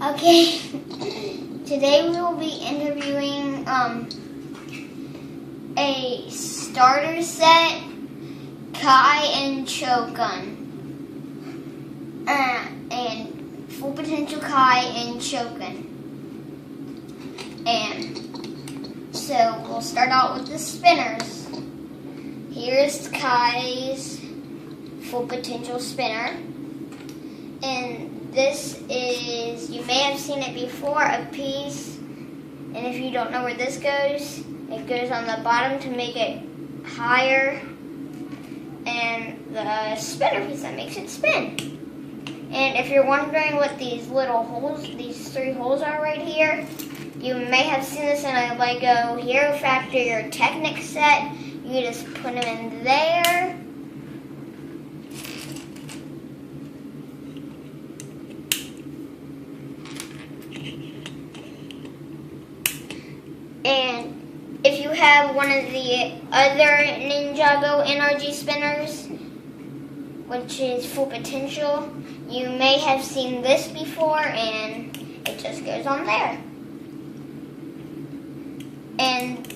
Okay, today we will be interviewing a starter set, Kai and Chokun, and Full Potential Kai and Chokun. And so we'll start out with the spinners. Here's Kai's Full Potential spinner, and this is, you may have seen it before, a piece, and if you don't know where this goes, it goes on the bottom to make it higher, and the spinner piece that makes it spin. And if you're wondering what these little holes, these 3 holes are right here, you may have seen this in a Lego Hero Factory or Technic set. You just put them in there. And if you have one of the other Ninjago NRG spinners, which is Full Potential, you may have seen this before, and it just goes on there. And,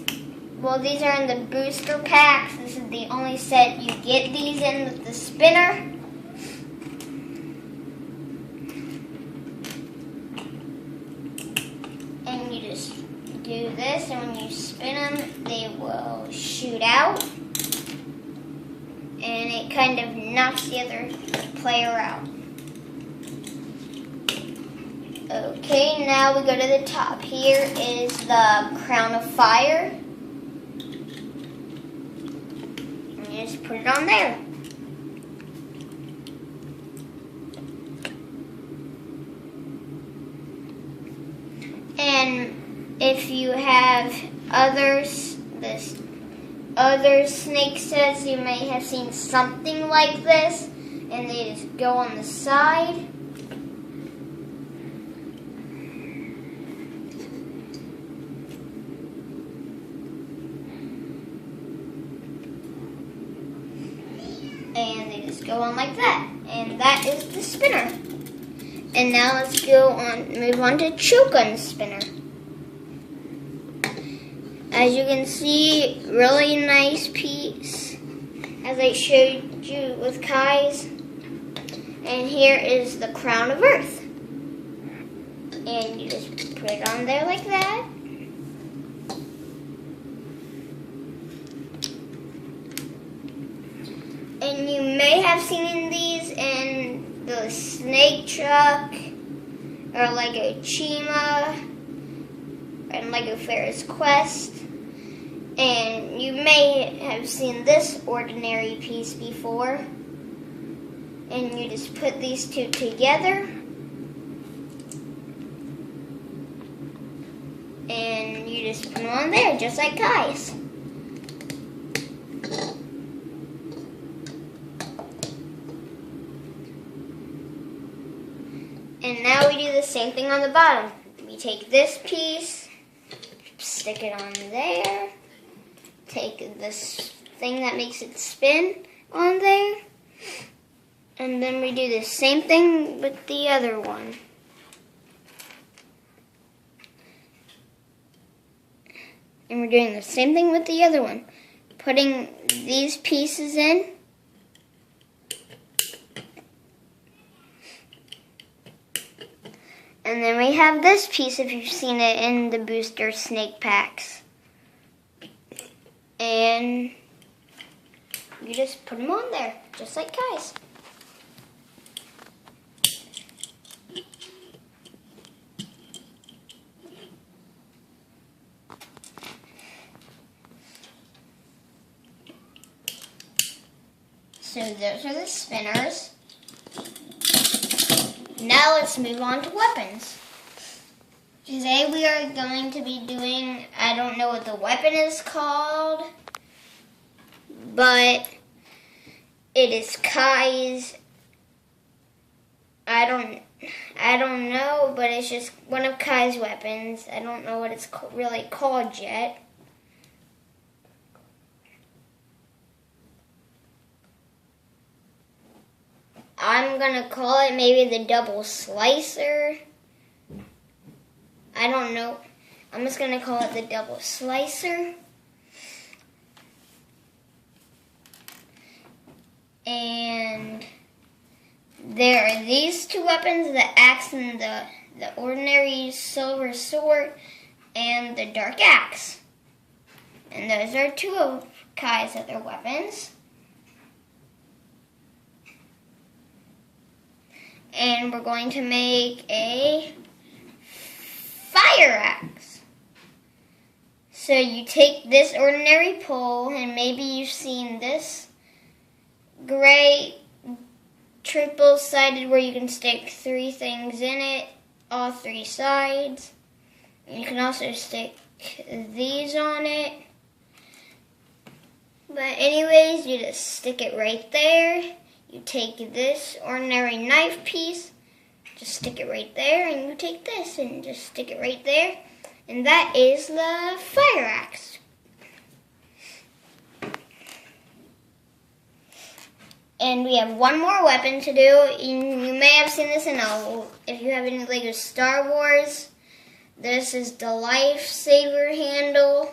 well, these are in the booster packs. This is the only set you get these in with the spinner. And you just do this, and when you spin them, they will shoot out, and it kind of knocks the other player out. Okay, now we go to the top. Here is the Crown of Fire, and you just put it on there. And if you have other snake sets, you may have seen something like this, and they just go on the side. And they just go on like that. And that is the spinner. And now let's move on to Chokun's spinner. As you can see, really nice piece, as I showed you with Kai's. And here is the Crown of Earth. And you just put it on there like that. And you may have seen these in the Snake Truck, or Lego Chima, and Lego Ferris Quest. And you may have seen this ordinary piece before. And you just put these 2 together. And you just put them on there, just like Kai's. And now we do the same thing on the bottom. We take this piece, stick it on there, take this thing that makes it spin on there, and then we do the same thing with the other one. And we're doing the same thing with the other one. Putting these pieces in. And then we have this piece, if you've seen it in the booster snake packs. And you just put them on there, just like Kai's. So those are the spinners. Now let's move on to weapons. Today we are going to be doing, I don't know what the weapon is called, but it is Kai's. I don't know, but it's just one of Kai's weapons. I don't know what it's really called yet. I'm going to call it maybe the double slicer. I don't know. I'm just going to call it the double slicer. And there are these two weapons, the axe and the ordinary silver sword and the dark axe. And those are two of Kai's other weapons. And we're going to make a fire axe. So you take this ordinary pole, and maybe you've seen this gray triple-sided where you can stick 3 things in it, all 3 sides. You can also stick these on it. But anyways, you just stick it right there. You take this ordinary knife piece, just stick it right there, and you take this and just stick it right there. And that is the fire axe. And we have one more weapon to do. You may have seen this if you have any Lego Star Wars. This is the lifesaver handle.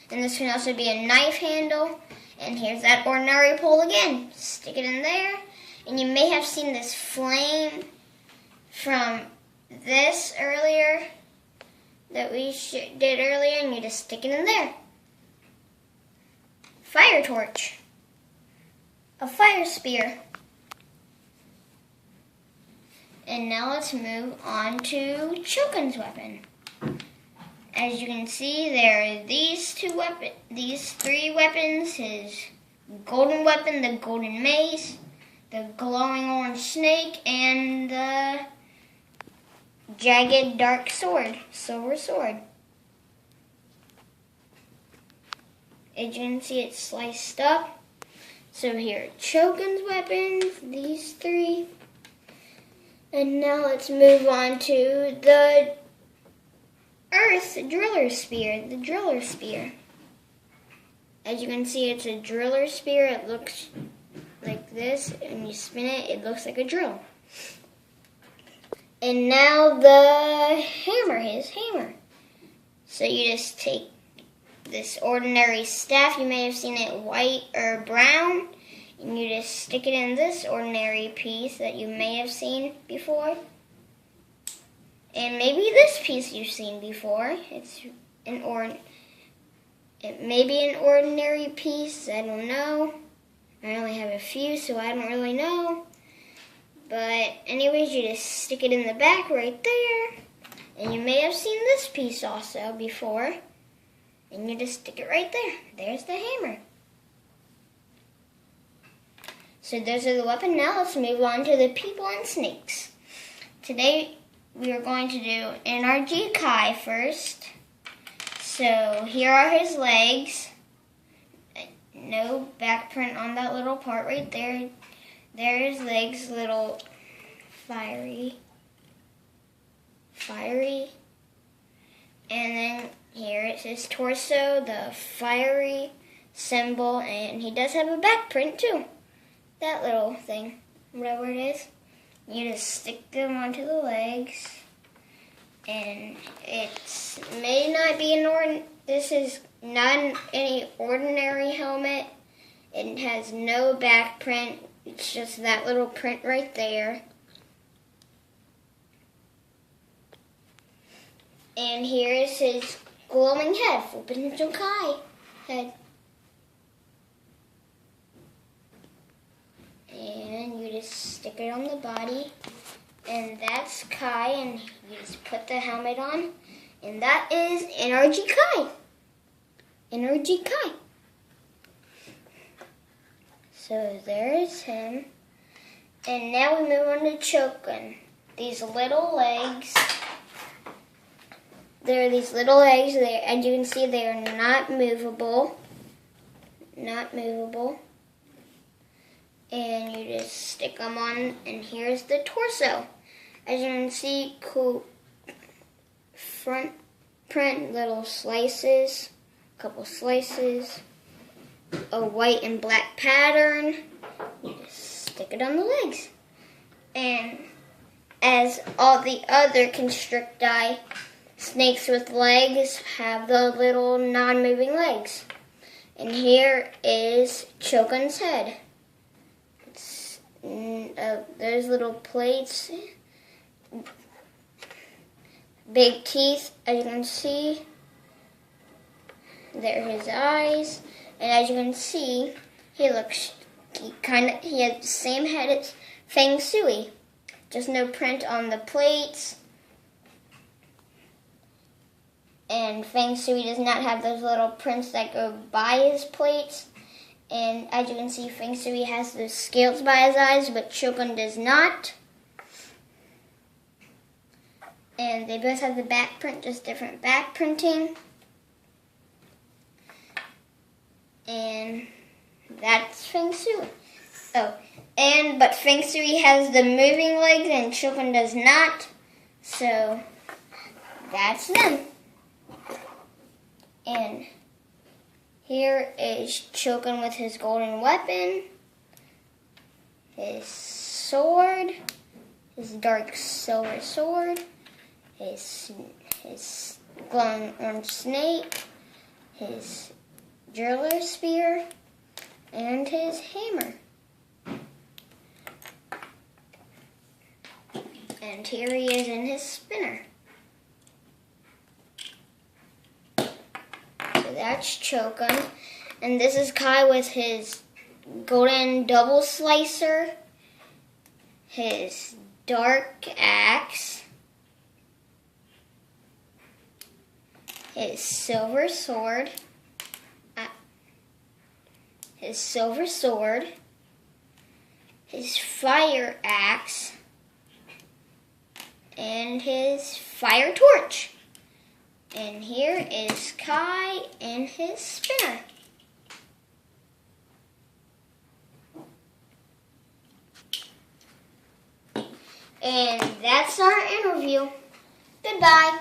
And this can also be a knife handle. And here's that ordinary pole again. Stick it in there. And you may have seen this flame from this earlier that we did earlier. And you just stick it in there. Fire torch. A fire spear. And now let's move on to Chokun's weapon. As you can see, there are these 3 weapons. His golden weapon, the golden mace, the glowing orange snake, and the jagged dark sword, silver sword. As you can see, it's sliced up. So here are Chokun's weapons, these 3. And now let's move on to the Earth driller spear, the driller spear. As you can see, it's a driller spear. It looks like this, and you spin it, it looks like a drill. And now the hammer, his hammer. So you just take this ordinary staff, you may have seen it white or brown, and you just stick it in this ordinary piece that you may have seen before. And maybe this piece you've seen before. It may be an ordinary piece, I don't know. I only have a few, so I don't really know. But anyways, you just stick it in the back right there. And you may have seen this piece also before. And you just stick it right there. There's the hammer. So those are the weapons. Now let's move on to the people and snakes. Today we are going to do NRG Kai first. So here are his legs. No back print on that little part right there. There are his legs, little fiery. And then here is his torso, the fiery symbol, and he does have a back print too. That little thing, whatever it is. You just stick them onto the legs, and it may not be this is not any ordinary helmet. It has no back print. It's just that little print right there. And here is his glowing head, full Ninjago Kai head. And you just stick it on the body. And that's Kai, and you just put the helmet on. And that is NRG Kai. NRG Kai. So there's him. And now we move on to Chokun. These little legs. There are these little legs there. As you can see, they are not movable. Not movable. And you just stick them on, and here's the torso. As you can see, cool front print, little slices, a couple slices, a white and black pattern. You just stick it on the legs. And as all the other constricti, snakes with legs have the little non-moving legs. And here is Chokun's head. There's little plates, big teeth, as you can see. There are his eyes, and as you can see, he has the same head as Feng Shui, just no print on the plates. And Feng Shui does not have those little prints that go by his plates. And as you can see, Feng Shui has those scales by his eyes, but Chokun does not. And they both have the back print, just different back printing. And that's Feng Shui. But Feng Shui has the moving legs and Chokun does not. So that's them. And here is Chokun with his golden weapon, his sword, his dark silver sword, his glowing orange snake, his jeweler spear, and his hammer. And here he is in his spinner. So that's Chokun. And this is Kai with his golden double slicer, his dark axe, his silver sword, his fire axe, and his fire torch. And here is Kai and his spinner. And that's our interview. Goodbye.